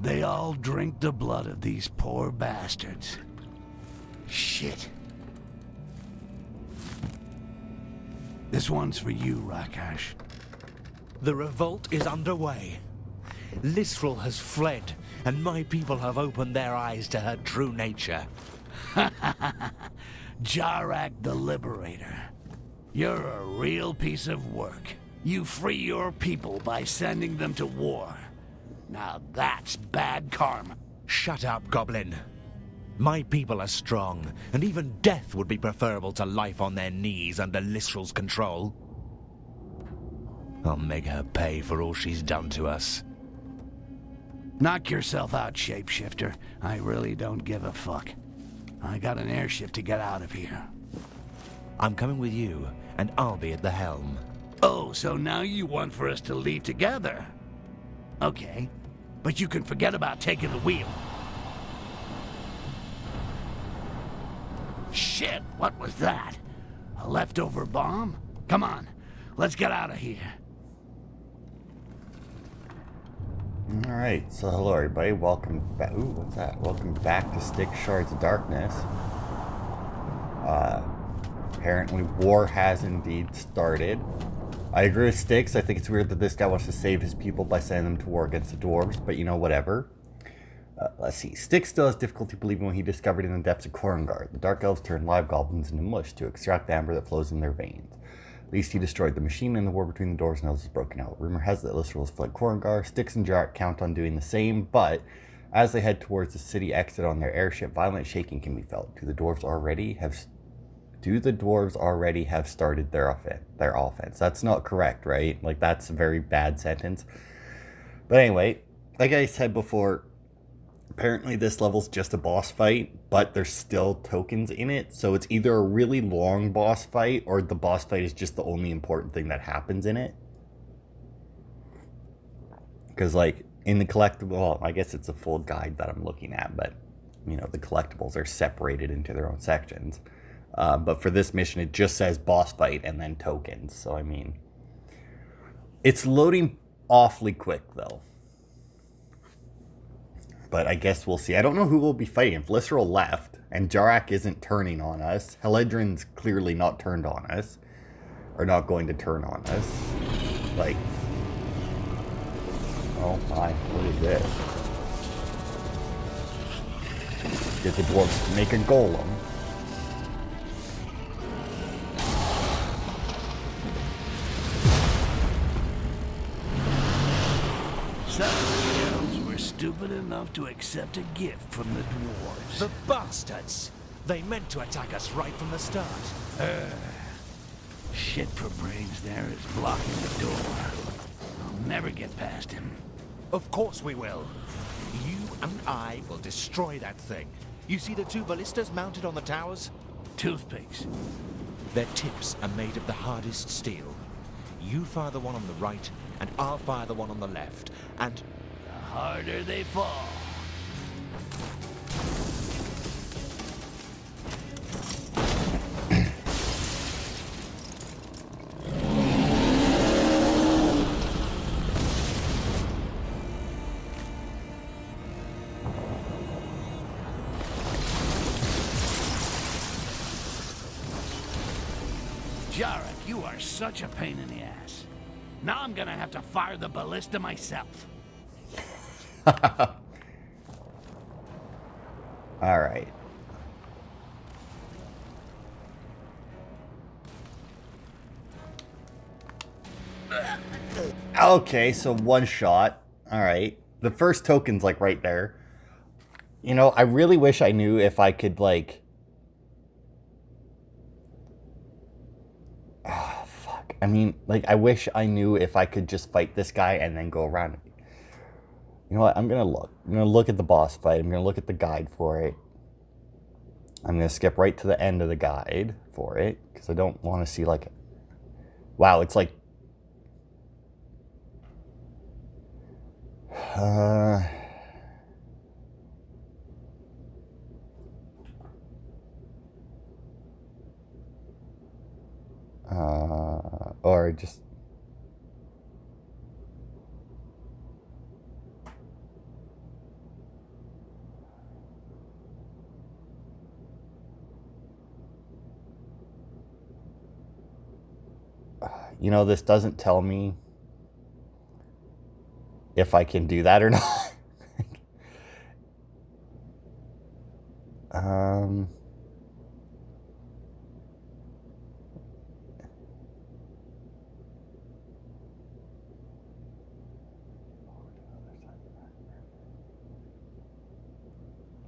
They all drink the blood of these poor bastards. Shit. This one's for you, Rakash. The revolt is underway. Lisrel has fled, and my people have opened their eyes to her true nature. Jarak the Liberator. You're a real piece of work. You free your people by sending them to war. Now that's bad karma. Shut up, Goblin. My people are strong, and even death would be preferable to life on their knees under Lisrel's control. I'll make her pay for all she's done to us. Knock yourself out, shapeshifter. I really don't give a fuck. I got an airship to get out of here. I'm coming with you, and I'll be at the helm. Oh, so now you want for us to leave together? Okay, but you can forget about taking the wheel. Shit, what was that? A leftover bomb? Come on, let's get out of here. Alright, so hello everybody, welcome back. Ooh, what's that? Welcome back to Styx, Shards of Darkness. Apparently war has indeed started. I agree with Styx. I think it's weird that this guy wants to save his people by sending them to war against the Dwarves, but you know, whatever. Let's see. Styx still has difficulty believing what he discovered in the depths of Korrangar. The Dark Elves turned live goblins into mush to extract the amber that flows in their veins. At least he destroyed the machine, and the war between the Dwarves and Elves is broken out. Rumor has it that Lisrel has fled Korrangar. Styx and Jarak count on doing the same, but as they head towards the city exit on their airship, violent shaking can be felt. Do the Dwarves already have started their offense? That's not correct, right? Like, that's a very bad sentence. But anyway, like I said before, apparently this level's just a boss fight, but there's still tokens in it. So it's either a really long boss fight, or the boss fight is just the only important thing that happens in it. Because, like, in the collectible, well, I guess it's a full guide that I'm looking at, but, you know, the collectibles are separated into their own sections. But for this mission, it just says boss fight and then tokens. So, I mean, it's loading awfully quick, though. But I guess we'll see. I don't know who we'll be fighting. If Lisrel left and Jarak isn't turning on us, Heledrin's clearly not turned on us. Or not going to turn on us. Like, oh my, what is this? Get the dwarves to make a golem. Stupid enough to accept a gift from the Dwarves. The bastards! They meant to attack us right from the start. Shit for brains there is blocking the door. I'll never get past him. Of course we will. You and I will destroy that thing. You see the two ballistas mounted on the towers? Toothpicks. Their tips are made of the hardest steel. You fire the one on the right, and I'll fire the one on the left, and... the harder they fall. Jarak, you are such a pain in the ass. Now I'm gonna have to fire the ballista myself. Alright. Okay, so one shot. Alright. The first token's like right there. You know, I really wish I knew if I could like... Oh, fuck. I mean, like, I wish I knew if I could just fight this guy and then go around. You know what? I'm going to look at the boss fight. I'm going to look at the guide for it. I'm going to skip right to the end of the guide for it. Because I don't want to see, like... Wow, it's like... or just... You know, this doesn't tell me if I can do that or not.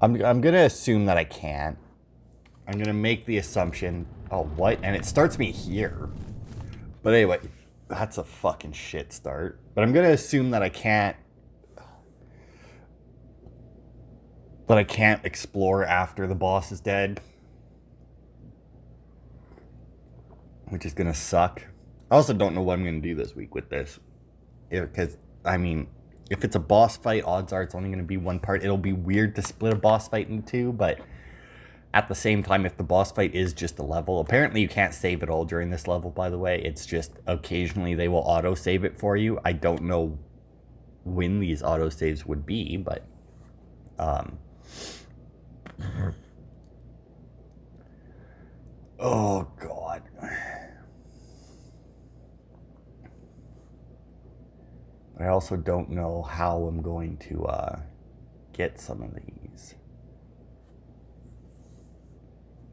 I'm gonna assume that I can't. I'm gonna make the assumption. Oh, what? And it starts me here. But anyway, that's a fucking shit start. But I'm gonna assume that I can't. That I can't explore after the boss is dead. Which is gonna suck. I also don't know what I'm gonna do this week with this. Because, I mean, if it's a boss fight, odds are it's only gonna be one part. It'll be weird to split a boss fight into two, but at the same time, if the boss fight is just a level, apparently you can't save it all during this level, by the way. It's just occasionally they will auto-save it for you. I don't know when these auto-saves would be, but... Oh, God. I also don't know how I'm going to get some of these.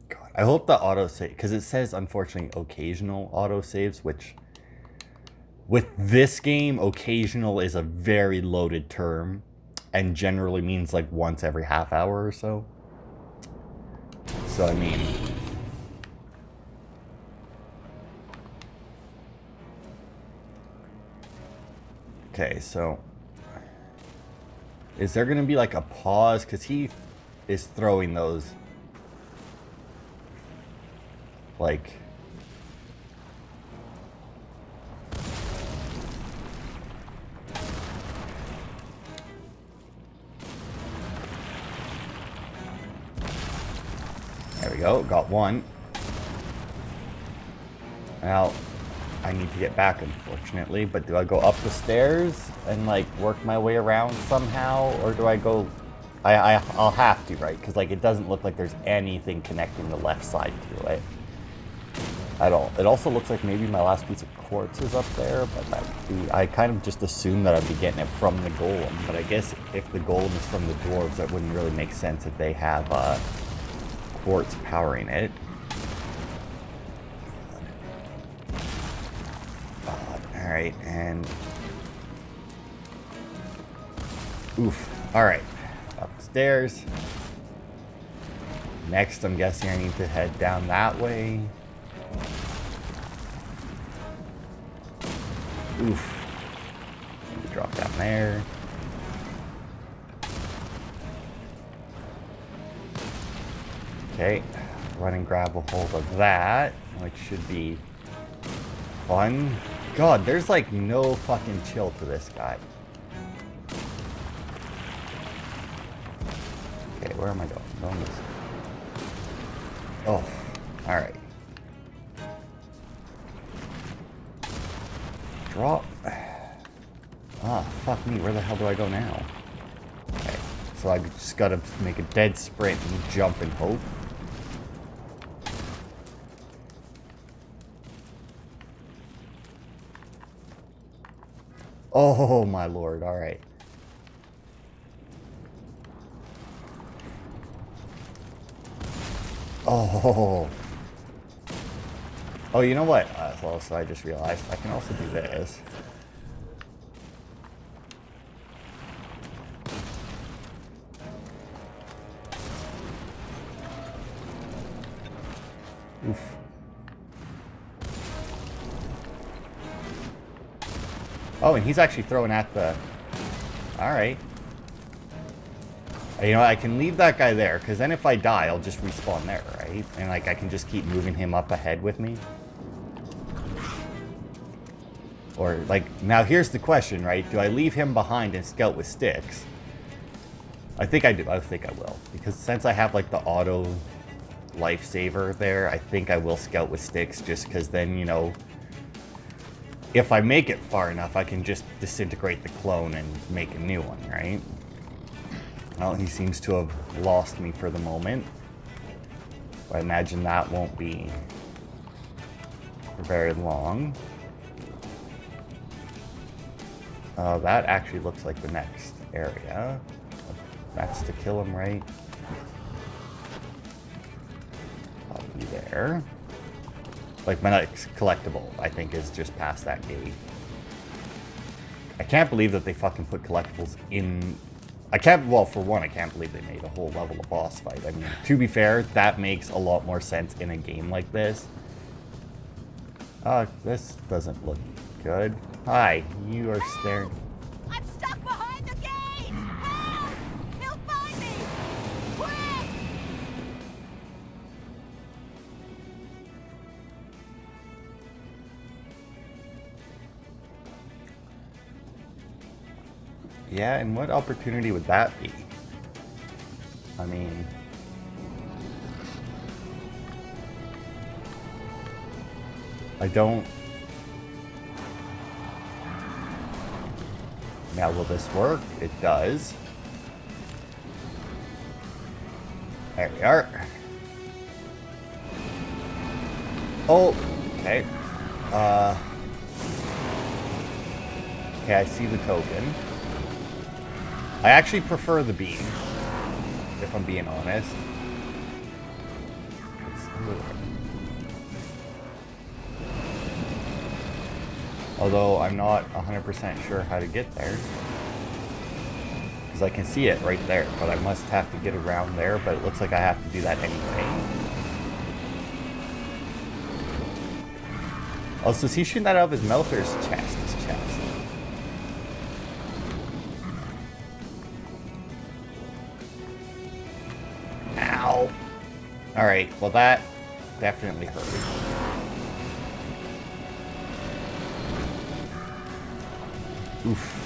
God, I hope the autosave, because it says, unfortunately, occasional autosaves, which with this game, occasional is a very loaded term and generally means like once every half hour or so. So, I mean... Okay, so... Is there going to be like a pause? Because he is throwing those... Like... There we go, got one. Now, I need to get back, unfortunately, but do I go up the stairs and, like, work my way around somehow? Or do I go... I'll have to, right? Because, like, it doesn't look like there's anything connecting the left side to it at all. It also looks like maybe my last piece of quartz is up there, but that would be... I kind of just assumed that I'd be getting it from the golem, but I guess if the golem is from the dwarves, that wouldn't really make sense if they have, quartz powering it. Alright, and... Oof. Alright. Upstairs. Next, I'm guessing I need to head down that way. Oof. Drop down there. Okay. Run and grab a hold of that, which should be fun. God, there's like no fucking chill to this guy. Okay, where am I going? Going this way. Oh, alright. Drop. Ah, fuck me, where the hell do I go now? Okay, so I just gotta make a dead sprint and jump and hope. Oh, my lord. All right. Oh. Oh, you know what? So I just realized I can also do this. Oof. Oh, and he's actually throwing at the... Alright. You know, I can leave that guy there, because then if I die, I'll just respawn there, right? And, like, I can just keep moving him up ahead with me. Or, like, now here's the question, right? Do I leave him behind and scout with Styx? I think I do. I think I will. Because since I have, like, the auto lifesaver there, I think I will scout with Styx, just because then, you know... If I make it far enough, I can just disintegrate the clone and make a new one, right? Well, he seems to have lost me for the moment. I imagine that won't be for very long. That actually looks like the next area. That's to kill him, right? I'll be there. Like, my next collectible, I think, is just past that gate. I can't believe that they fucking put collectibles in... well, for one, I can't believe they made a whole level of boss fight. I mean, to be fair, that makes a lot more sense in a game like this. This doesn't look good. Hi, you are staring... I'm stuck behind the gate! Help! He'll find me! Quick! Yeah, and what opportunity would that be? I mean... I don't... Now, will this work? It does. There we are. Oh, okay. Okay, I see the token. I actually prefer the beam, if I'm being honest. Although I'm not 100% sure how to get there. Because I can see it right there, but I must have to get around there, but it looks like I have to do that anyway. Oh, so is he shooting that out of his mouth or his chest? His chest. Ow! Alright, well that definitely hurt. Oof.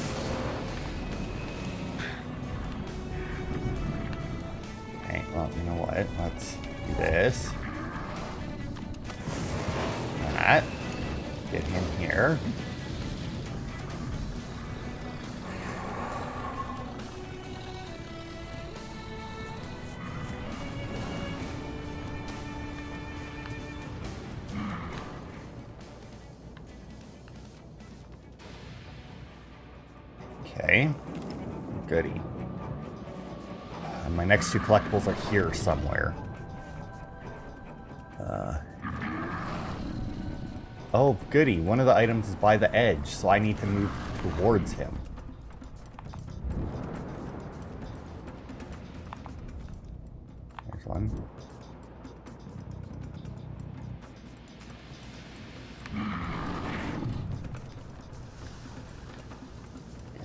Okay, well, you know what? Let's do this. That. Get him here. Okay, goody. My next two collectibles are here somewhere. Oh, goody. One of the items is by the edge, so I need to move towards him. There's one.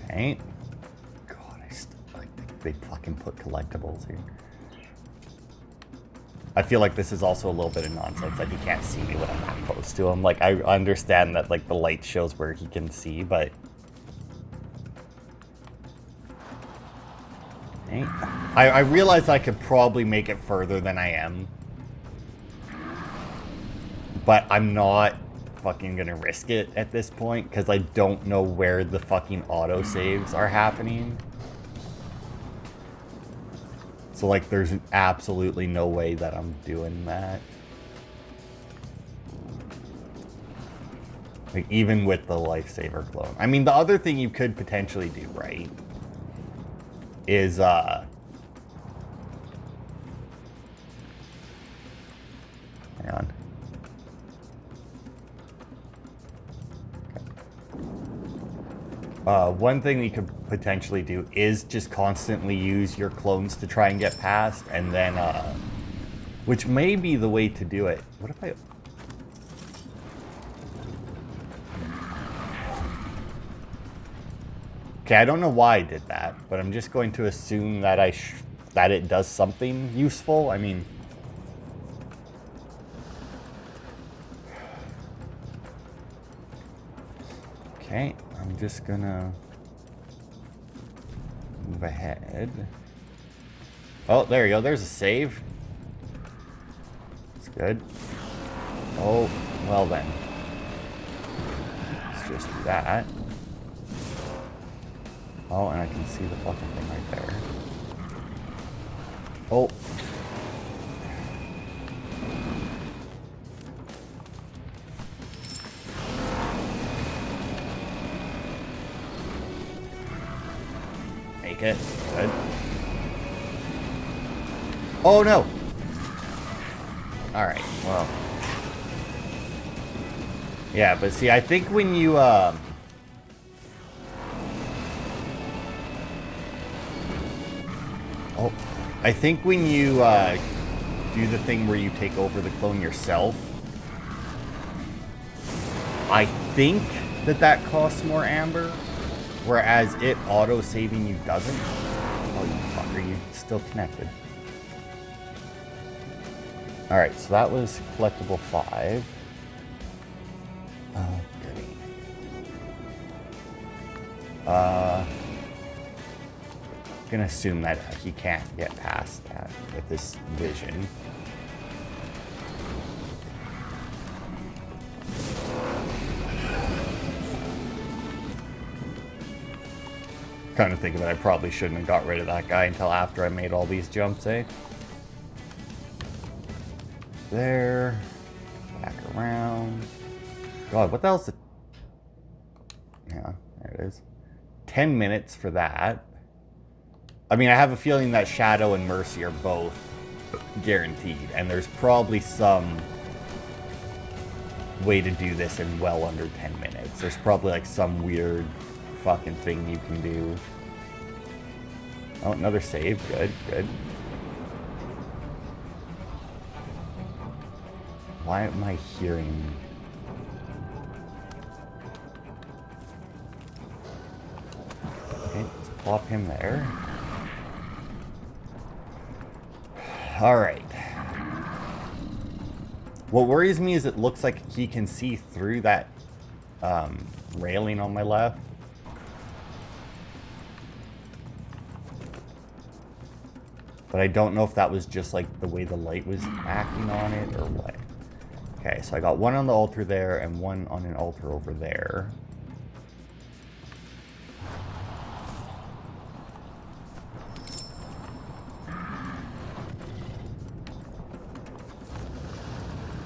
Okay. God, I still like they fucking put collectibles here. I feel like this is also a little bit of nonsense that he can't see me when I'm that close to him. Like, I understand that, like, the light shows where he can see, but... Okay. I realize I could probably make it further than I am. But I'm not fucking gonna risk it at this point, because I don't know where the fucking autosaves are happening. So, like, there's absolutely no way that I'm doing that. Like, even with the lifesaver clone. I mean, the other thing you could potentially do, right, is, hang on. One thing you could potentially do is just constantly use your clones to try and get past, and then, which may be the way to do it. What if I... Okay, I don't know why I did that, but I'm just going to assume that that it does something useful. I mean... Okay, I'm just gonna move ahead. Oh, there you go. There's a save. That's good. Oh, well then. Let's just do that. Oh, and I can see the fucking thing right there. Oh. Make it. Good. Oh no! Alright, well. Yeah, but see, I think when you, Oh, I think when you, do the thing where you take over the clone yourself, I think that costs more amber, whereas it auto-saving you doesn't. Oh, you fucker, you still connected. Alright, so that was collectible 5. Oh, goody. Gonna assume that he can't get past that with this vision. Kind of think of it, I probably shouldn't have got rid of that guy until after I made all these jumps, eh? There. Back around. God, what the hell's the... Yeah, there it is. 10 minutes for that. I mean, I have a feeling that Shadow and Mercy are both guaranteed, and there's probably some way to do this in well under 10 minutes. There's probably like some weird fucking thing you can do. Oh, another save. Good, good. Why am I hearing... Okay, let's plop him there. Alright. What worries me is it looks like he can see through that railing on my left. But I don't know if that was just like the way the light was acting on it or what. Okay, so I got one on the altar there and one on an altar over there.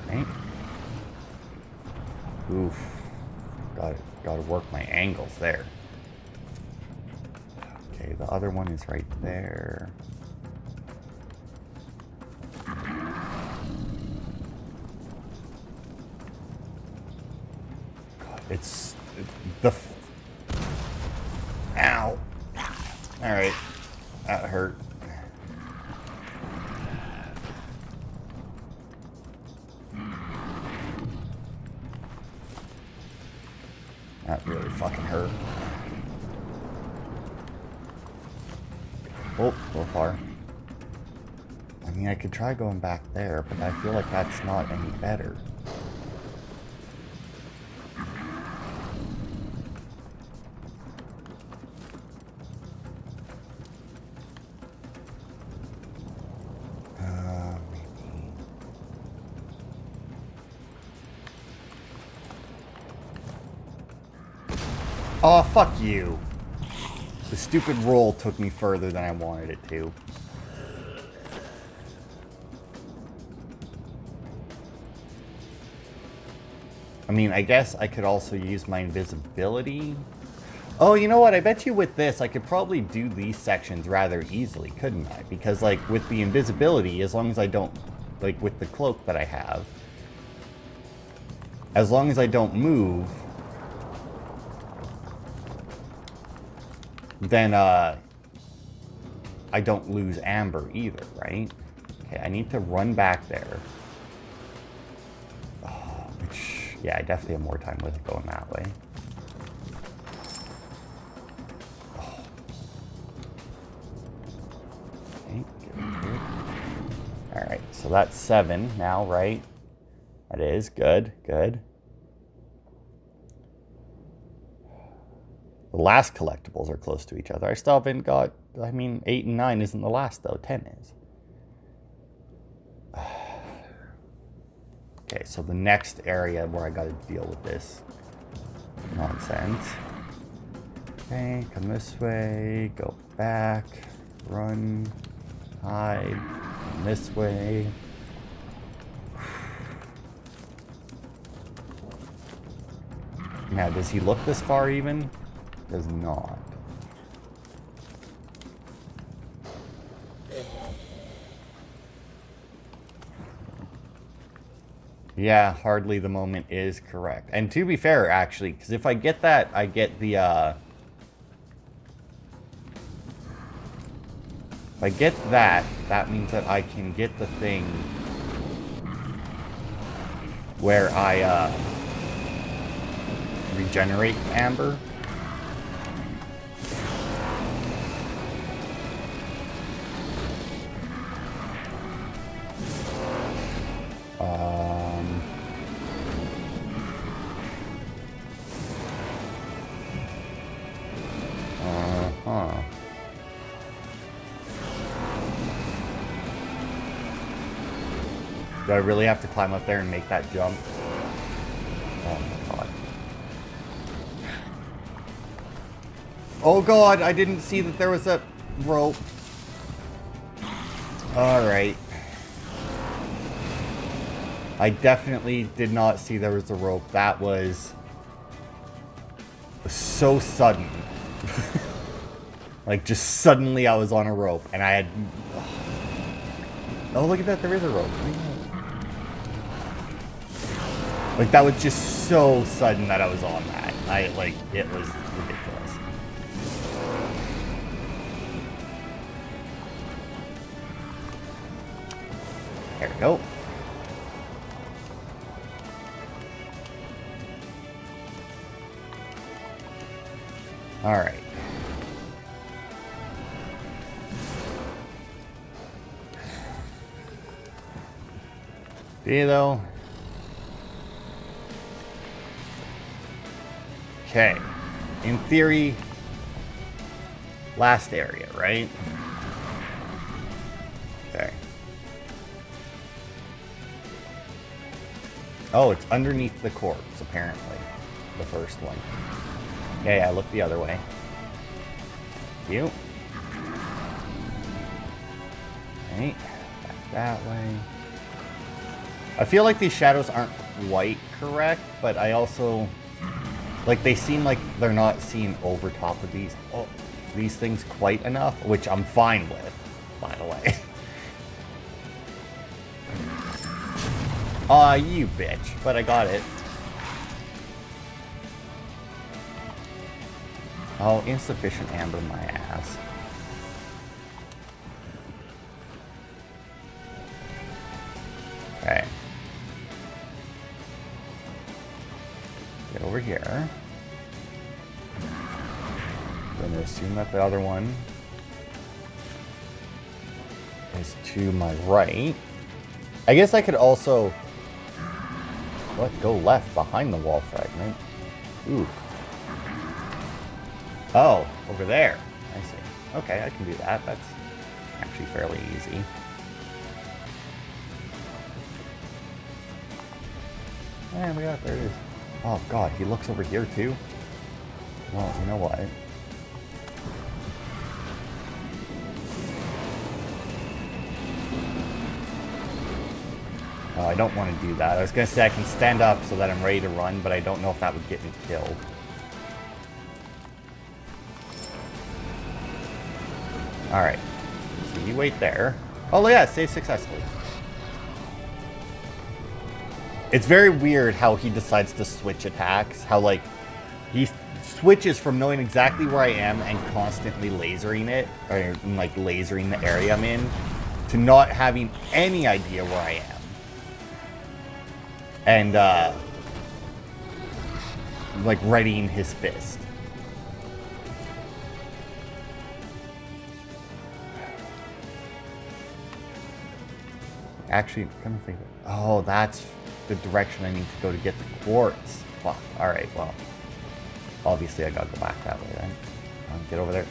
Okay. Oof. Gotta work my angles there. Okay, the other one is right there. It's the... Ow. Alright. That hurt. That really fucking hurt. Oh, so far. I mean, I could try going back there, but I feel like that's not any better. Oh, fuck you. The stupid roll took me further than I wanted it to. I mean, I guess I could also use my invisibility. Oh, you know what? I bet you with this, I could probably do these sections rather easily, couldn't I? Because, like, with the invisibility, as long as I don't... Like, with the cloak that I have... As long as I don't move... Then, I don't lose amber either, right? Okay, I need to run back there. Oh, which, yeah, I definitely have more time with it going that way. Oh. Okay, good. Alright, so that's 7 now, right? That is, good, good. The last collectibles are close to each other. I still haven't got... I mean, 8 and 9 isn't the last, though. 10 is. Okay, so the next area where I got to deal with this nonsense. Okay, come this way. Go back. Run. Hide. Come this way. Now, does he look this far even? Does not. Yeah, hardly the moment is correct. And to be fair, actually, because if I get that, I get the, if I get that, that means that I can get the thing where I, regenerate amber. Do I really have to climb up there and make that jump? Oh my god. Oh god, I didn't see that there was a rope. Alright. I definitely did not see there was a rope. That was so sudden. Like, just suddenly I was on a rope and I had... Oh, look at that, there is a rope. Like, that was just so sudden that I was on that. It was ridiculous. There we go. Alright. See, though? Okay. In theory, last area, right? Okay. Oh, it's underneath the corpse, apparently. The first one. Yeah, look the other way. You. Okay. Back that way. I feel like these shadows aren't quite correct, but I also... Like, they seem like they're not seen over top of these things quite enough, which I'm fine with, by the way. Aw, you bitch. But I got it. Oh, insufficient amber, my ass. Okay. Get over here. I'm going to assume that the other one is to my right. I guess I could also... What? Go left behind the wall fragment. Ooh. Oh, over there. I see. Okay, I can do that. That's actually fairly easy. And we got, there it is. Oh god, he looks over here too? Well, you know what? Oh, I don't want to do that. I was going to say I can stand up so that I'm ready to run, but I don't know if that would get me killed. Alright. So you wait there. Oh yeah, save successfully. It's very weird how he decides to switch attacks. How, like, he switches from knowing exactly where I am and constantly lasering it, or, like, lasering the area I'm in, to not having any idea where I am. And, like, readying his fist. Actually, come think of it. Oh, that's the direction I need to go to get the quartz. Fuck. Alright, well. Obviously, I gotta go back that way then. Get over there.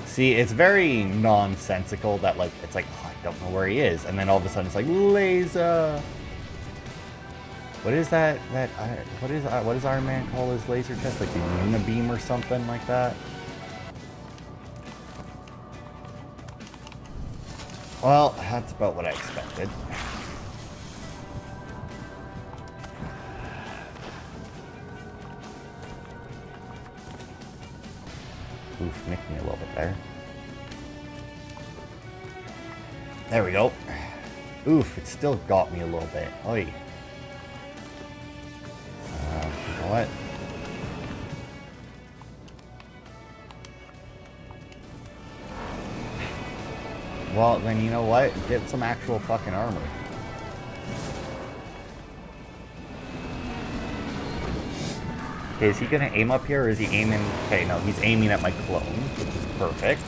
See, it's very nonsensical that, like, it's like, oh, I don't know where he is. And then all of a sudden it's like, laser. What is that? What does Iron Man call his laser test? Like the unibeam or something like that? Well, that's about what I expected. Oof, nicked me a little bit there. There we go. Oof, it still got me a little bit. Oi. You know what? Well, then you know what? Get some actual fucking armor. Okay, is he gonna aim up here, or is he aiming... Okay, no, he's aiming at my clone, which is perfect.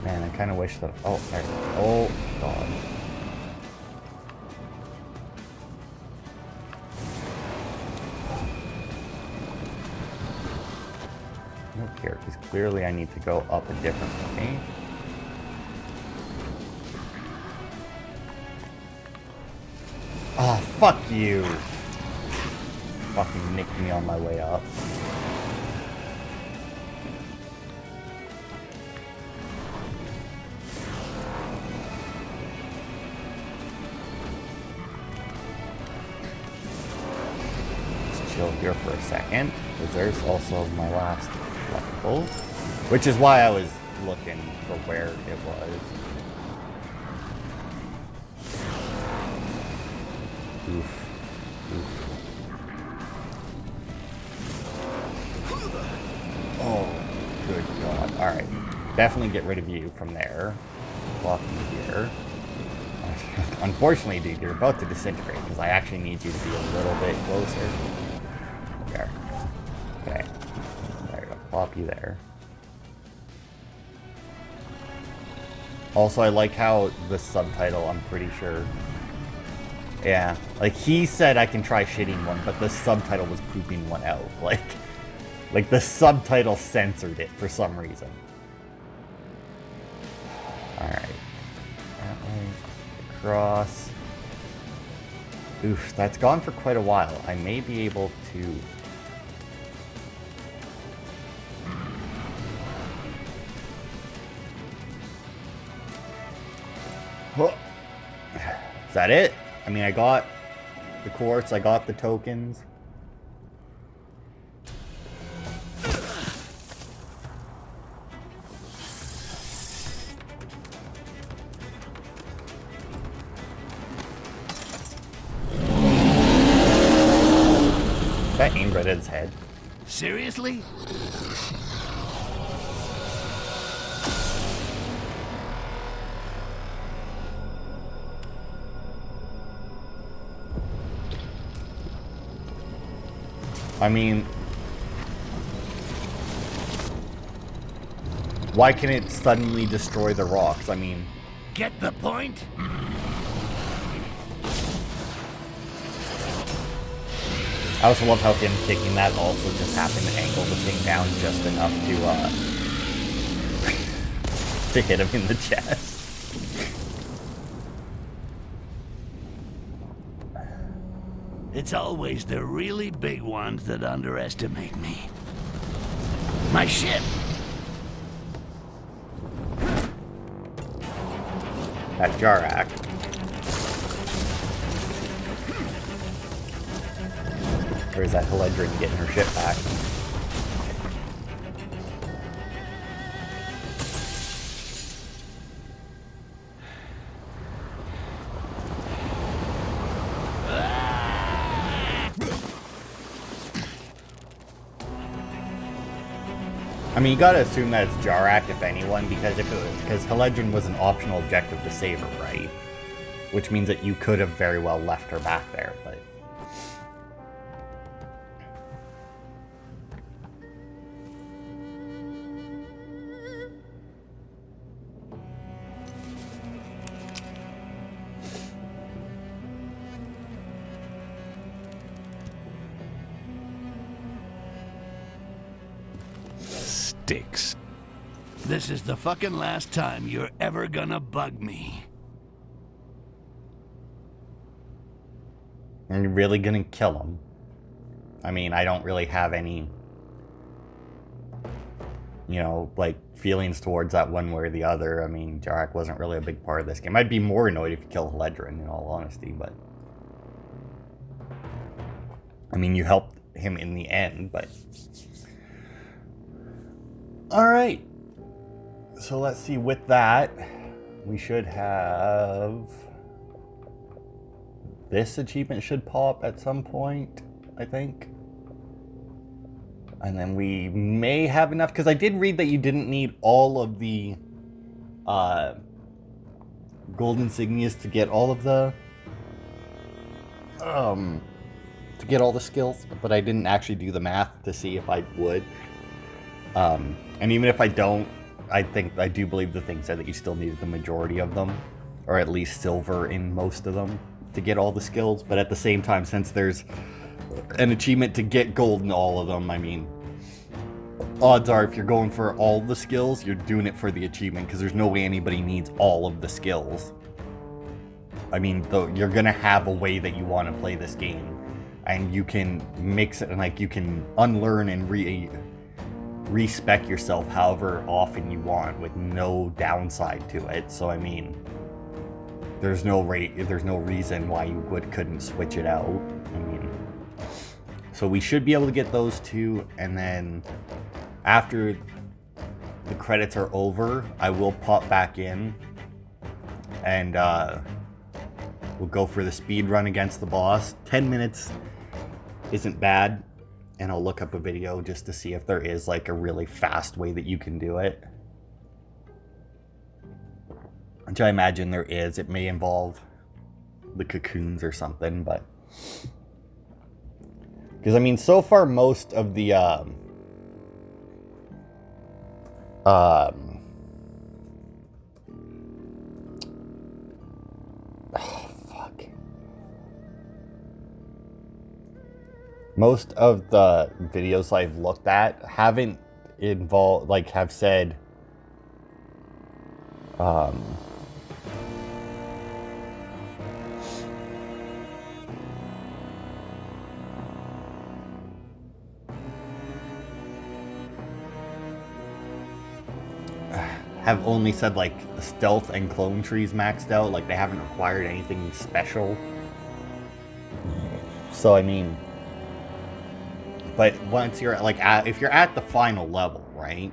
Man, I kind of wish that... Oh, there. Oh, God. Look here, because clearly I need to go up a different way. Oh, fuck you! Fucking nicked me on my way up. Let's chill here for a second, because there's also my last collectible, which is why I was looking for where it was. Oof. Oof. Oh, good God. Alright. Definitely get rid of you from there. Block you here. Unfortunately, dude, you're about to disintegrate, because I actually need you to be a little bit closer. There. Okay. There you go. Plop you there. Also, I like how the subtitle, I'm pretty sure... Yeah, like he said I can try shitting one, but the subtitle was pooping one out. Like the subtitle censored it for some reason. Alright. That way. Across. Oof, that's gone for quite a while. I may be able to... Oh. Is that it? I mean, I got the quartz, I got the tokens. That aimed right at his head. Seriously? I mean, why can it suddenly destroy the rocks? I mean... Get the point? I also love how him kicking that also just happened to angle the thing down just enough to, to hit him in the chest. It's always the really big ones that underestimate me. My ship! That Jarak. Or is that Heledrin getting her ship back? I mean, you gotta assume that it's Jarak, if anyone, because because Heledrin was an optional objective to save her, right? Which means that you could have very well left her back there, but... Styx. This is the fucking last time you're ever gonna bug me. Are you really gonna kill him? I mean, I don't really have any, you know, like, feelings towards that one way or the other. I mean, Jarak wasn't really a big part of this game. I'd be more annoyed if you killed Heledrin, in all honesty, but... I mean, you helped him in the end, but... Alright. So let's see, with that, we should have... This achievement should pop at some point, I think. And then we may have enough, because I did read that you didn't need all of the gold insignias to get all of the to get all the skills, but I didn't actually do the math to see if I would. And even if I don't, I do believe the thing said that you still needed the majority of them, or at least silver in most of them, to get all the skills. But at the same time, since there's an achievement to get gold in all of them, I mean, odds are if you're going for all the skills, you're doing it for the achievement, because there's no way anybody needs all of the skills. I mean, though, you're gonna have a way that you want to play this game, and you can mix it, and like you can unlearn and respec yourself however often you want with no downside to it. So I mean, there's no reason why you couldn't switch it out. I mean, so we should be able to get those two, and then after the credits are over, I will pop back in and we'll go for the speed run against the boss. 10 minutes isn't bad, and I'll look up a video just to see if there is like a really fast way that you can do it. Which I imagine there is. It may involve the cocoons or something, but... Because I mean, so far most of the oh, fuck. Most of the videos I've looked at haven't involved, like, have said, have only said like stealth and clone trees maxed out, like they haven't required anything special. So I mean, but once you're like if you're at the final level, right?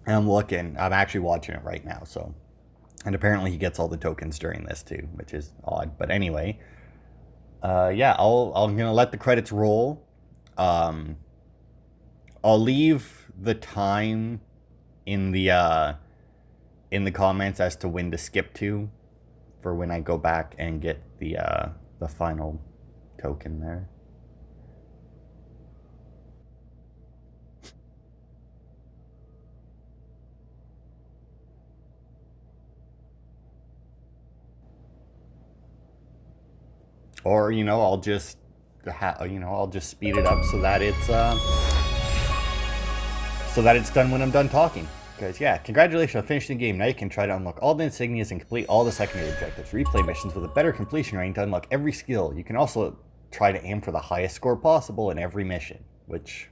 And I'm actually watching it right now, so. And apparently he gets all the tokens during this too, which is odd. But anyway, yeah, I'm gonna let the credits roll. I'll leave the time in the comments as to when to skip to, for when I go back and get the final token there. Or, you know, I'll just speed it up so that it's done when I'm done talking. Because, yeah, congratulations on finishing the game. Now you can try to unlock all the insignias and complete all the secondary objectives. Replay missions with a better completion rating to unlock every skill. You can also try to aim for the highest score possible in every mission, which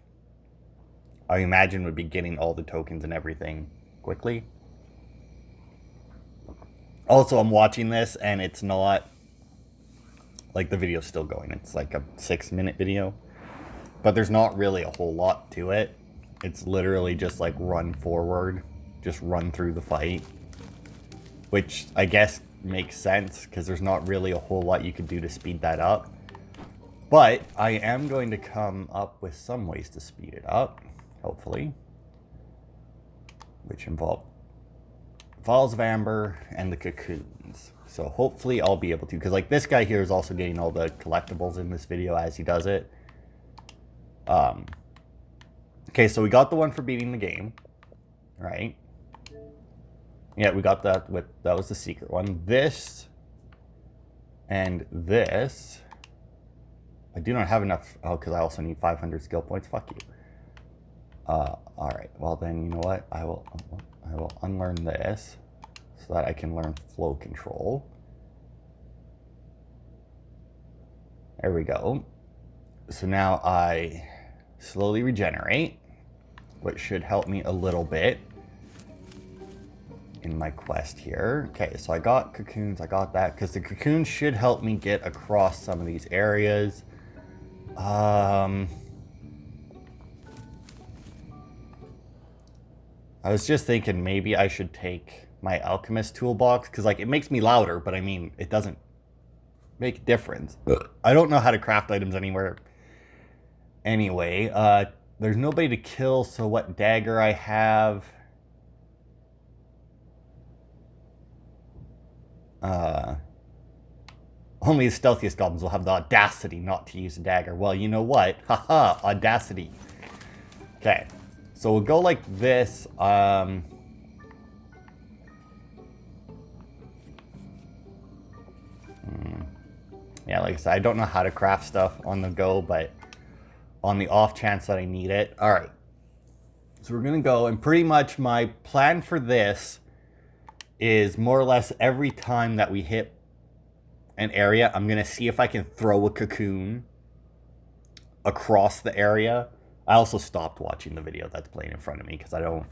I imagine would be getting all the tokens and everything quickly. Also, I'm watching this, and it's not... Like, the video's still going. It's like a 6-minute video. But there's not really a whole lot to it. It's literally just like run forward. Just run through the fight. Which I guess makes sense, because there's not really a whole lot you could do to speed that up. But I am going to come up with some ways to speed it up. Hopefully. Which involve Vials of Amber and the cocoons. So hopefully I'll be able to, because like this guy here is also getting all the collectibles in this video as he does it. Okay, so we got the one for beating the game, right? Yeah, we got that that was the secret one. This and this, I do not have enough. Oh, because I also need 500 skill points. Fuck you. All right. Well then, you know what? I will unlearn this, so that I can learn flow control. There we go. So now I slowly regenerate, which should help me a little bit. in my quest here. Okay, so I got cocoons. I got that because the cocoons should help me get across some of these areas. I was just thinking maybe I should take my alchemist toolbox because like it makes me louder, but I mean it doesn't make a difference. I don't know how to craft items anywhere. Anyway, there's nobody to kill, so what dagger I have? Only the stealthiest goblins will have the audacity not to use a dagger. Well, you know what? Haha, audacity. Okay, so we'll go like this. Yeah, like I said, I don't know how to craft stuff on the go, but on the off chance that I need it. All right, so we're gonna go, and pretty much my plan for this is more or less every time that we hit an area, I'm gonna see if I can throw a cocoon across the area. I also stopped watching the video that's playing in front of me because I don't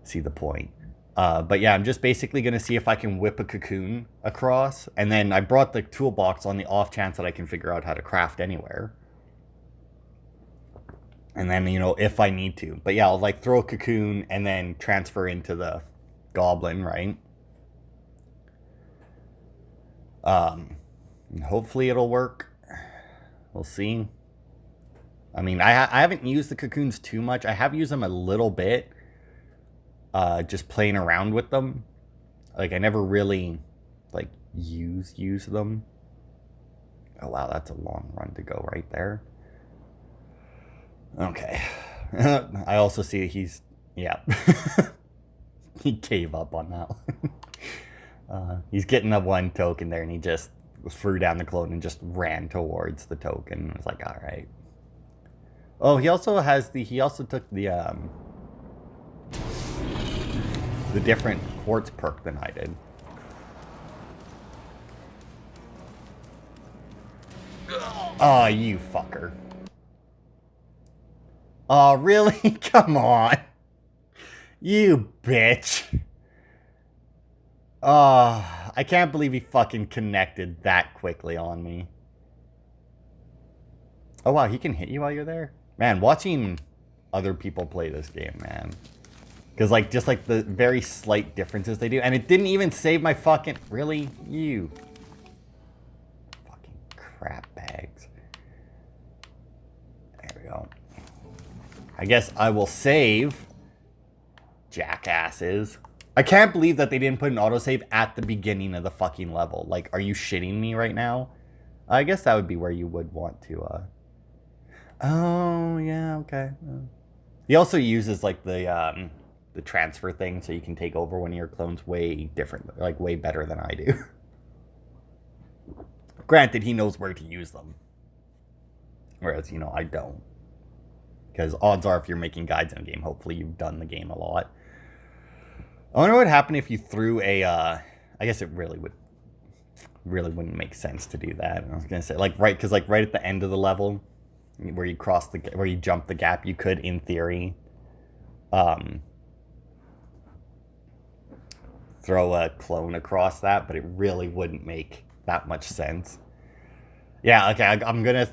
see the point. But yeah, I'm just basically gonna see if I can whip a cocoon across, and then I brought the toolbox on the off chance that I can figure out how to craft anywhere. And then, you know, if I need to. But yeah, I'll like throw a cocoon and then transfer into the goblin, right? Hopefully it'll work. We'll see. I mean, I haven't used the cocoons too much. I have used them a little bit. Just playing around with them. Like, I never really, like, use them. Oh, wow, that's a long run to go right there. Okay. I also see he's, yeah. He gave up on that one. He's getting the one token there, and he just threw down the clone and just ran towards the token. I was like, all right. Oh, he also has he also took the different quartz perk than I did. Oh, you fucker. Oh, really? Come on. You bitch. Oh, I can't believe he fucking connected that quickly on me. Oh, wow, he can hit you while you're there? Man, watching other people play this game, man. Because, like, just, like, the very slight differences they do. And it didn't even save my fucking... Really? You. Fucking crap bags. There we go. I guess I will save. Jackasses. I can't believe that they didn't put an autosave at the beginning of the fucking level. Like, are you shitting me right now? I guess that would be where you would want to, Oh, yeah, okay. He also uses, like, the transfer thing so you can take over one of your clones way different, like, way better than I do. Granted, he knows where to use them. Whereas, you know, I don't. Because odds are if you're making guides in a game, hopefully you've done the game a lot. I wonder what would happen if you threw a, I guess it really wouldn't make sense to do that. I was going to say, like, right, because, like, right at the end of the level, where you where you jump the gap, you could, in theory, throw a clone across that, but it really wouldn't make that much sense. Yeah, okay, I'm going to...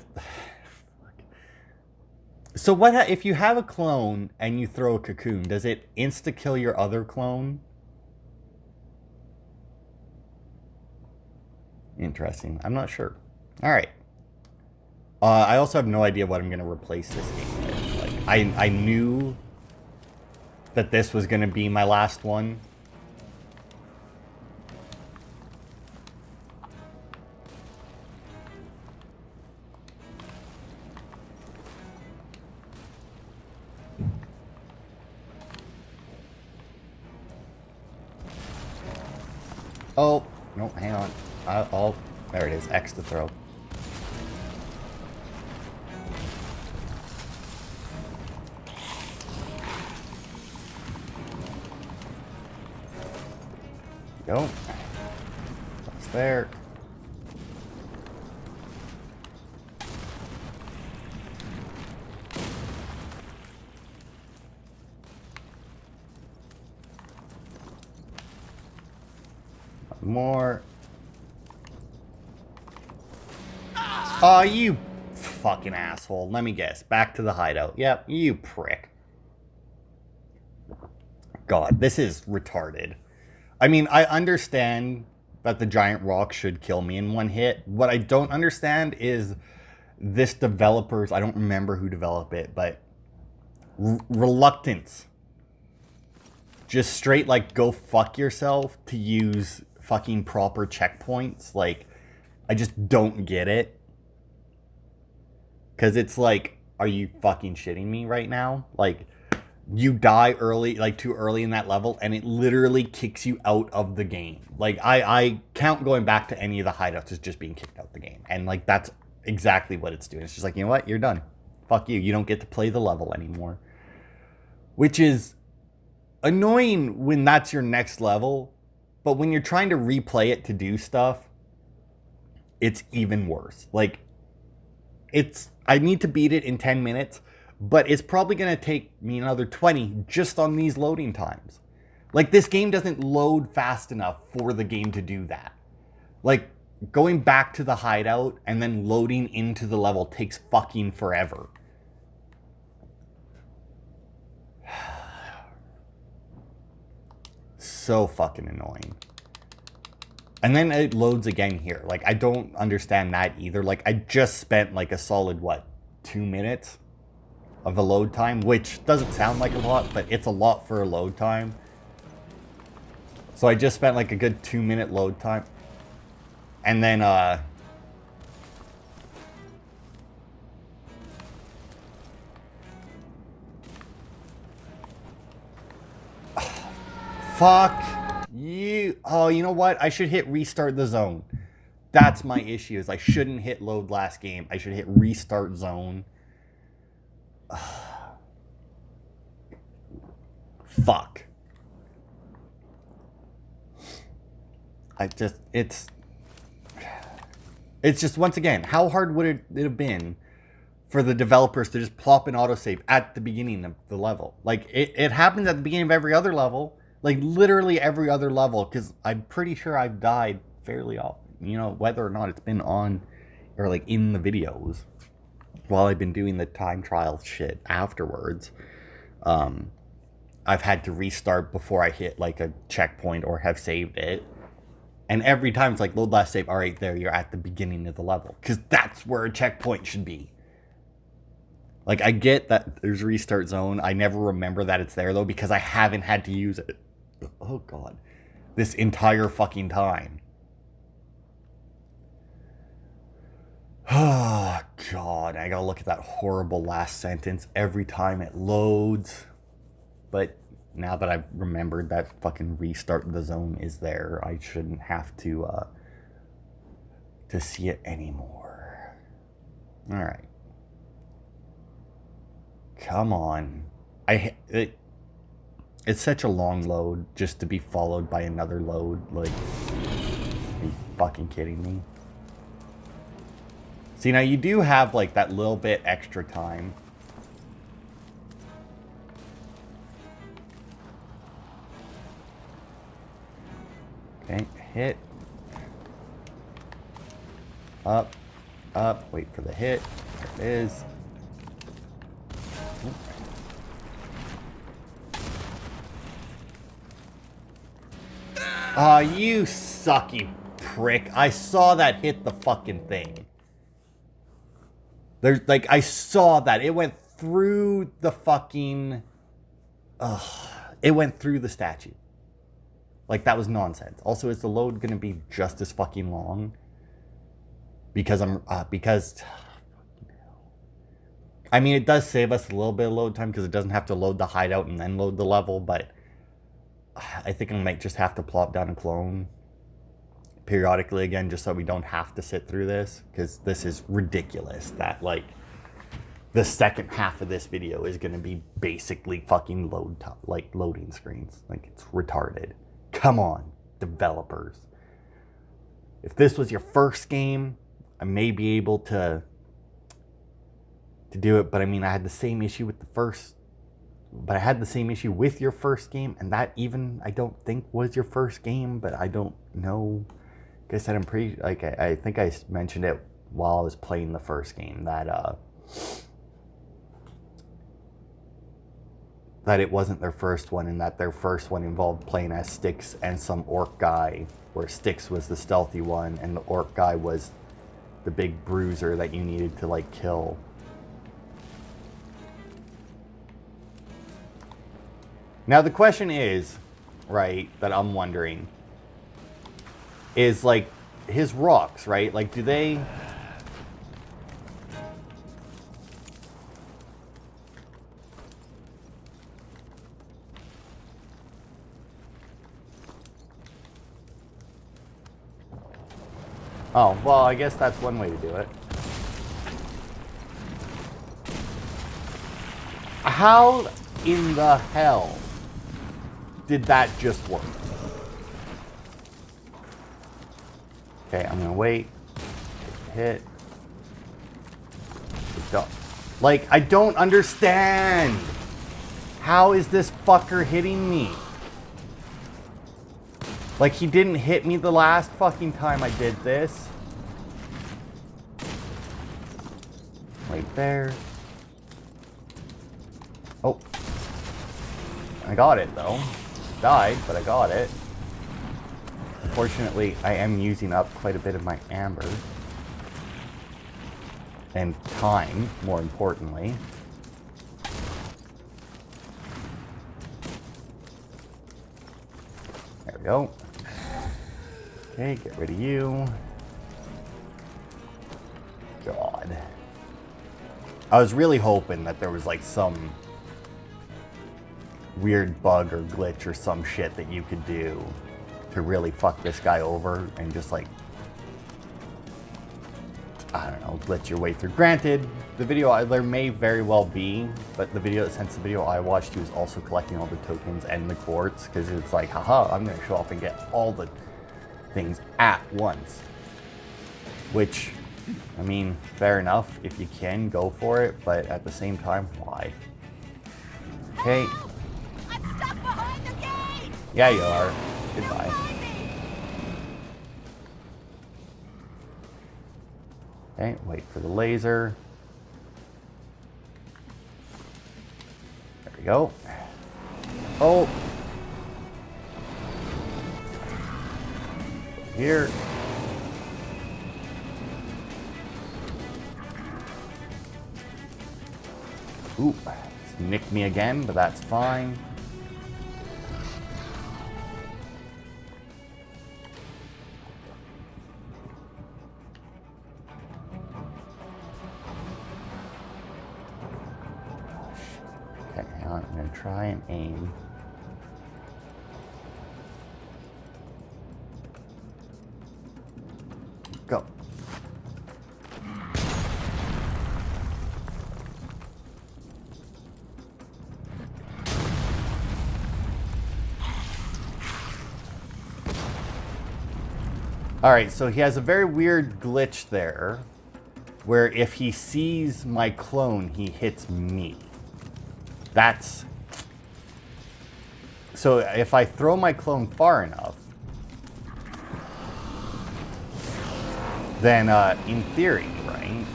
So what if you have a clone and you throw a cocoon, does it insta-kill your other clone? Interesting. I'm not sure. All right. I also have no idea what I'm going to replace this game with. Like, I knew that this was going to be my last one. Oh, no, hang on. Oh, there it is. X to throw. Go. That's there. more. Oh, you fucking asshole. Let me guess. Back to the hideout. Yep, you prick. God, this is retarded. I mean, I understand that the giant rock should kill me in one hit. What I don't understand is this developer's, I don't remember who developed it, but reluctance. Just straight, like, go fuck yourself to use fucking proper checkpoints. Like, I just don't get it. Because it's like, are you fucking shitting me right now? Like, you die early, like too early in that level, and it literally kicks you out of the game. Like, I count going back to any of the hideouts as just being kicked out of the game. And, like, that's exactly what it's doing. It's just like, you know what? You're done. Fuck you. You don't get to play the level anymore. Which is annoying when that's your next level. But when you're trying to replay it to do stuff, it's even worse. Like, I need to beat it in 10 minutes, but it's probably going to take me another 20 just on these loading times. Like, this game doesn't load fast enough for the game to do that. Like, going back to the hideout and then loading into the level takes fucking forever. So fucking annoying. And then it loads again here. Like, I don't understand that either. Like, I just spent, like, a solid, 2 minutes of a load time, which doesn't sound like a lot, but it's a lot for a load time. So I just spent, like, a good 2-minute load time. And then, fuck you. Oh, you know what? I should hit restart the zone. That's my issue, is I shouldn't hit load last game. I should hit restart zone. Fuck. It's just, once again, how hard would it have been for the developers to just plop an autosave at the beginning of the level? Like, it happens at the beginning of every other level. Like, literally every other level, because I'm pretty sure I've died fairly often. You know, whether or not it's been on, or, like, in the videos, while I've been doing the time trial shit afterwards. I've had to restart before I hit, like, a checkpoint or have saved it. And every time it's like, load last save. All right, there, you're at the beginning of the level. Because that's where a checkpoint should be. Like, I get that there's restart zone. I never remember that it's there, though, because I haven't had to use it. Oh, God. This entire fucking time. Oh, God. I gotta look at that horrible last sentence every time it loads. But now that I've remembered that fucking restart the zone is there, I shouldn't have to see it anymore. Alright. Come on. It's such a long load just to be followed by another load. Like, are you fucking kidding me? See, now you do have, like, that little bit extra time. Okay, hit. Up, up, wait for the hit. There it is. Aw, you sucky prick. I saw that hit the fucking thing. There's, like, I saw that. It went through the fucking... it went through the statue. Like, that was nonsense. Also, is the load gonna be just as fucking long? Because I mean, it does save us a little bit of load time because it doesn't have to load the hideout and then load the level, but I think I might just have to plop down a clone periodically again just so we don't have to sit through this, because this is ridiculous that, like, the second half of this video is going to be basically fucking loading screens. Like, it's retarded. Come on, developers. If this was your first game, I may be able to do it, but I mean, I had the same issue with the first but I had the same issue with your first game, and that even I don't think was your first game, but I don't know. Like I said, I'm pretty, like, I think I mentioned it while I was playing the first game, that it wasn't their first one, and that their first one involved playing as Styx and some orc guy, where Styx was the stealthy one, and the orc guy was the big bruiser that you needed to, like, kill. Now, the question is, right, that I'm wondering, is, like, his rocks, right? Like, do they... Oh, well, I guess that's one way to do it. How in the hell did that just work? Okay, I'm gonna wait. Hit. Like, I don't understand. How is this fucker hitting me? Like, he didn't hit me the last fucking time I did this. Right there. Oh. I got it, though. Died, but I got it. Unfortunately, I am using up quite a bit of my amber. And time, more importantly. There we go. Okay, get rid of you. God. I was really hoping that there was like some weird bug or glitch or some shit that you could do to really fuck this guy over and just like, I don't know, glitch your way through. Granted, the video, there may very well be, but the video, since the video I watched, he was also collecting all the tokens and the quartz, because it's like, haha, I'm going to show off and get all the things at once. Which, I mean, fair enough, if you can, go for it, but at the same time, why? Okay. I'm stuck behind the gate! Yeah, you are. Goodbye. Okay, wait for the laser. There we go. Oh. Here. Ooh, nicked me again, but that's fine. Okay, hang on, I'm gonna try and aim. Go. Alright, so he has a very weird glitch there, where if he sees my clone, he hits me. That's... So if I throw my clone far enough, then in theory, right?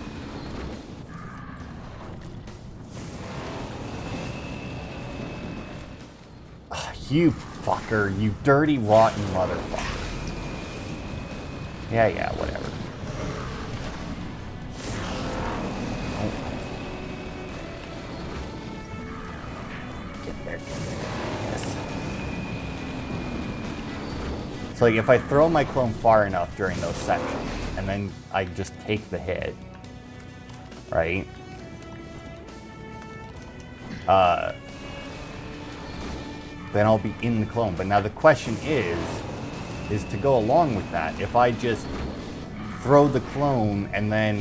You fucker, you dirty, rotten motherfucker. Yeah, whatever. Oh. Get there. Yes. So like, if I throw my clone far enough during those sections, and then I just take the hit, right? Then I'll be in the clone. But now the question is to go along with that, if I just throw the clone and then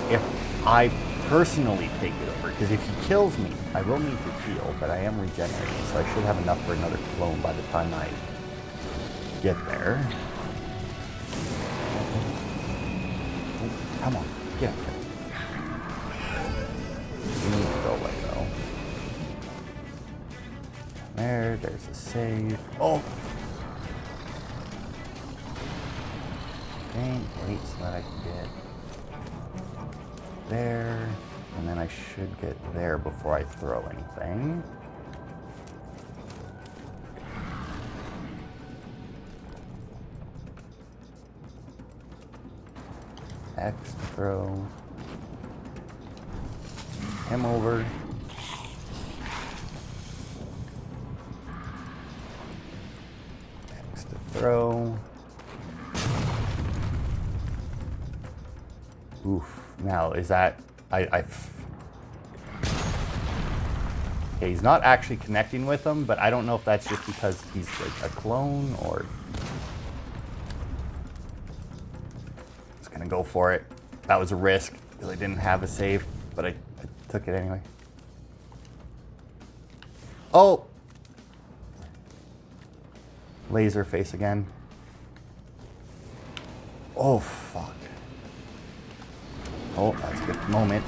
if I personally take it over, because if he kills me, I will need to heal, but I am regenerating, so I should have enough for another clone by the time I get there. Oh, come on, get up there. You need to go away, though. there's a save. Oh! Okay, wait so that I can get there. And then I should get there before I throw anything. X to throw. Him over. X to throw. Oof. Now, is that... Okay, he's not actually connecting with them, but I don't know if that's just because he's like a clone or... Just gonna go for it. That was a risk because I didn't have a save, but I took it anyway. Oh! Laser face again. Oh, fuck. Oh, that's a good moment.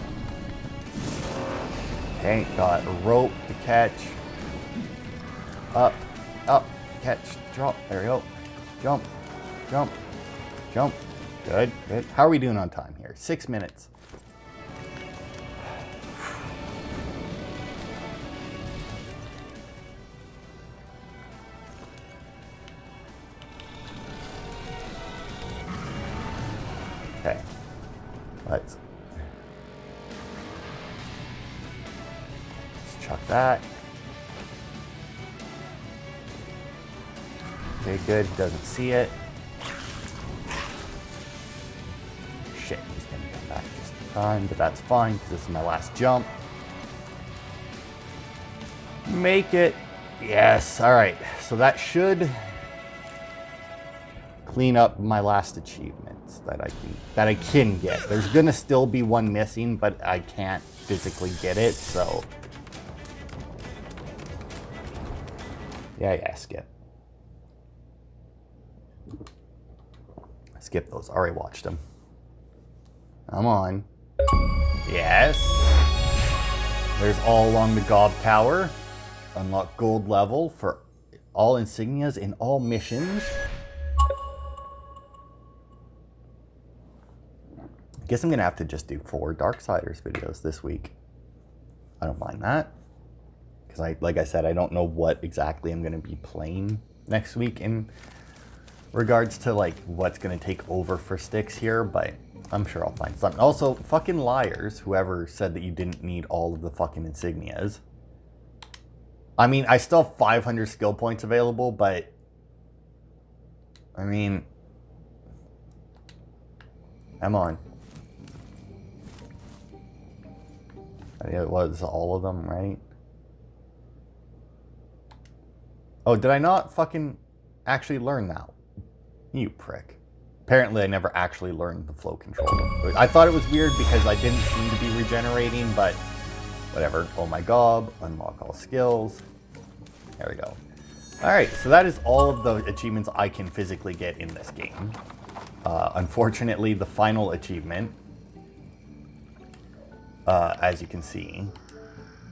Okay, got a rope to catch. Up, up, catch, drop. There we go. Jump, jump, jump. Good, good. How are we doing on time here? 6 minutes. Okay. Let's chuck that. Okay, good. He doesn't see it. Shit, he's gonna come back just in time, but that's fine because this is my last jump. Make it. Yes. All right. So that should clean up my last achievements that I can get. There's gonna still be one missing, but I can't physically get it, so yeah, skip. Skip those. Already watched them. Come on. Yes. There's all along the Gob Tower. Unlock gold level for all insignias in all missions. I guess I'm gonna have to just do 4 Darksiders videos this week. I don't mind that. Because like I said, I don't know what exactly I'm gonna be playing next week in regards to like what's gonna take over for Styx here, but I'm sure I'll find something. Also, fucking liars, whoever said that you didn't need all of the fucking insignias. I mean, I still have 500 skill points available, but I mean, come on. It was all of them, right? Oh, did I not fucking actually learn that? You prick. Apparently I never actually learned the flow control. I thought it was weird because I didn't seem to be regenerating, but whatever. Oh my god, unlock all skills. There we go. Alright, so that is all of the achievements I can physically get in this game. Unfortunately, the final achievement, as you can see,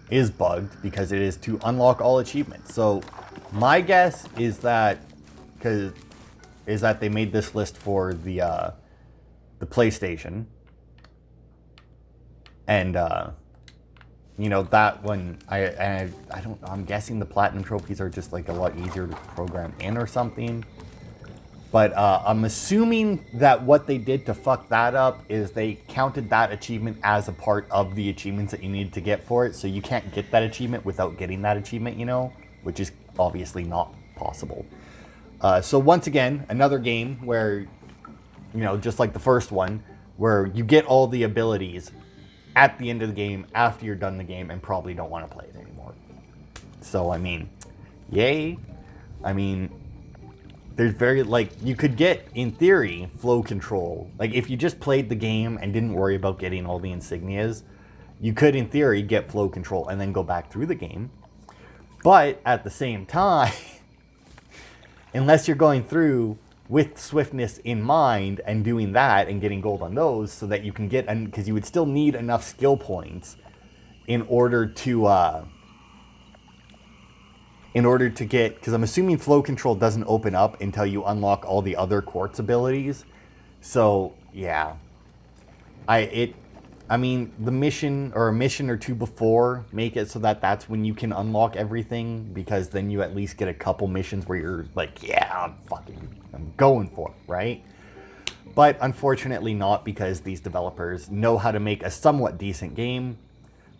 is bugged because it is to unlock all achievements. So my guess is that they made this list for the PlayStation, and you know, that one I don't know. I'm guessing the platinum trophies are just like a lot easier to program in or something. But I'm assuming that what they did to fuck that up is they counted that achievement as a part of the achievements that you need to get for it. So you can't get that achievement without getting that achievement, you know, which is obviously not possible. So once again, another game where, you know, just like the first one, where you get all the abilities at the end of the game after you're done the game and probably don't want to play it anymore. So, I mean, yay. I mean, there's very, like, you could get, in theory, flow control. Like, if you just played the game and didn't worry about getting all the insignias, you could, in theory, get flow control and then go back through the game. But, at the same time, unless you're going through with swiftness in mind and doing that and getting gold on those so that you can get, because you would still need enough skill points in order to in order to get, because I'm assuming flow control doesn't open up until you unlock all the other quartz abilities. So yeah, I mean, the mission or a mission or two before, make it so that that's when you can unlock everything, because then you at least get a couple missions where you're like, yeah, I'm going for it, right? But unfortunately not, because these developers know how to make a somewhat decent game,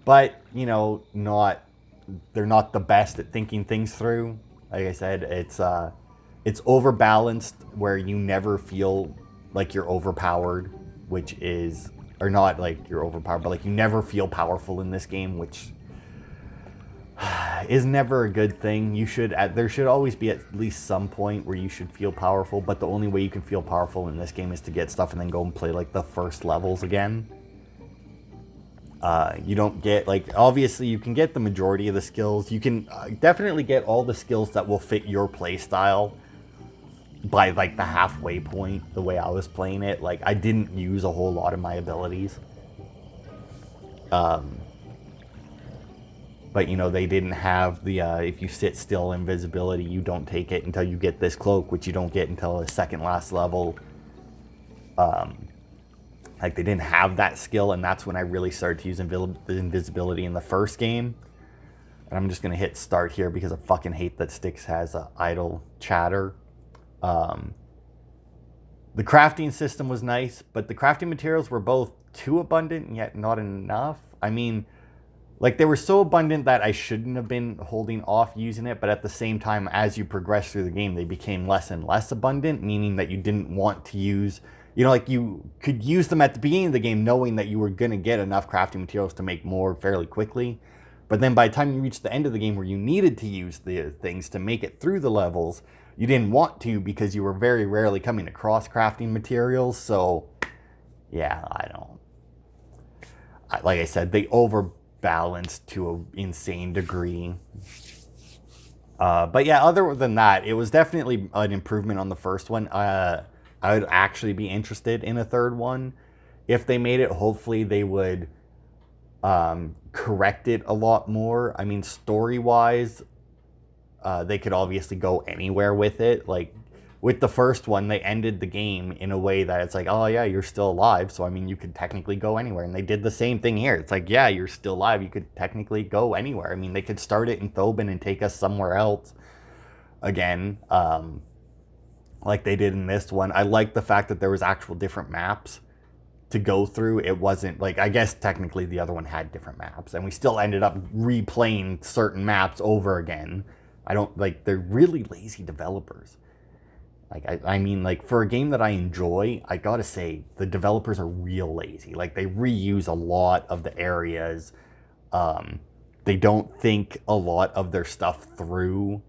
but, you know, they're not the best at thinking things through. Like I said, it's overbalanced where you never feel like you're overpowered, which is, or not like you're overpowered, but like you never feel powerful in this game, which is never a good thing. There should always be at least some point where you should feel powerful, but the only way you can feel powerful in this game is to get stuff and then go and play like the first levels again. You don't get, like, obviously you can get the majority of the skills. You can definitely get all the skills that will fit your play style by like the halfway point, the way I was playing it. Like, I didn't use a whole lot of my abilities. But, you know, they didn't have the, if you sit still invisibility, you don't take it until you get this cloak, which you don't get until the second last level. Like, they didn't have that skill, and that's when I really started to use invisibility in the first game. And I'm just going to hit start here because I fucking hate that Styx has idle chatter. The crafting system was nice, but the crafting materials were both too abundant and yet not enough. I mean, like, they were so abundant that I shouldn't have been holding off using it, but at the same time, as you progress through the game, they became less and less abundant, meaning that you didn't want to use, you know, like, you could use them at the beginning of the game knowing that you were going to get enough crafting materials to make more fairly quickly. But then by the time you reached the end of the game where you needed to use the things to make it through the levels, you didn't want to because you were very rarely coming across crafting materials. So, yeah, like I said, they overbalanced to an insane degree. But yeah, other than that, it was definitely an improvement on the first one. I would actually be interested in a third one. If they made it, hopefully they would correct it a lot more. I mean, story-wise, they could obviously go anywhere with it. Like, with the first one, they ended the game in a way that it's like, oh yeah, you're still alive, so I mean, you could technically go anywhere. And they did the same thing here. It's like, yeah, you're still alive, you could technically go anywhere. I mean, they could start it in Thobin and take us somewhere else again, like they did in this one. I like the fact that there was actual different maps to go through. It wasn't like, I guess technically the other one had different maps, and we still ended up replaying certain maps over again. I don't, like, they're really lazy developers. Like, I mean, like, for a game that I enjoy, I gotta say, the developers are real lazy. Like, they reuse a lot of the areas. They don't think a lot of their stuff through.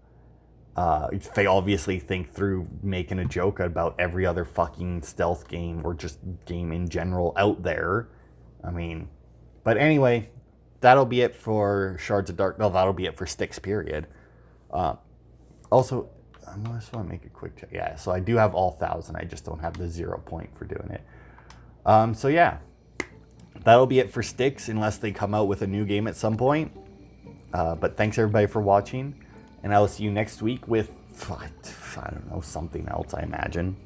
They obviously think through making a joke about every other fucking stealth game or just game in general out there. I mean, but anyway, that'll be it for Shards of Dark. No, that'll be it for Styx, period. Also, I just want to make a quick check. Yeah, so I do have all 1,000. I just don't have the 0 point for doing it. So yeah, that'll be it for Styx unless they come out with a new game at some point. But thanks everybody for watching, and I will see you next week with, I don't know, something else, I imagine.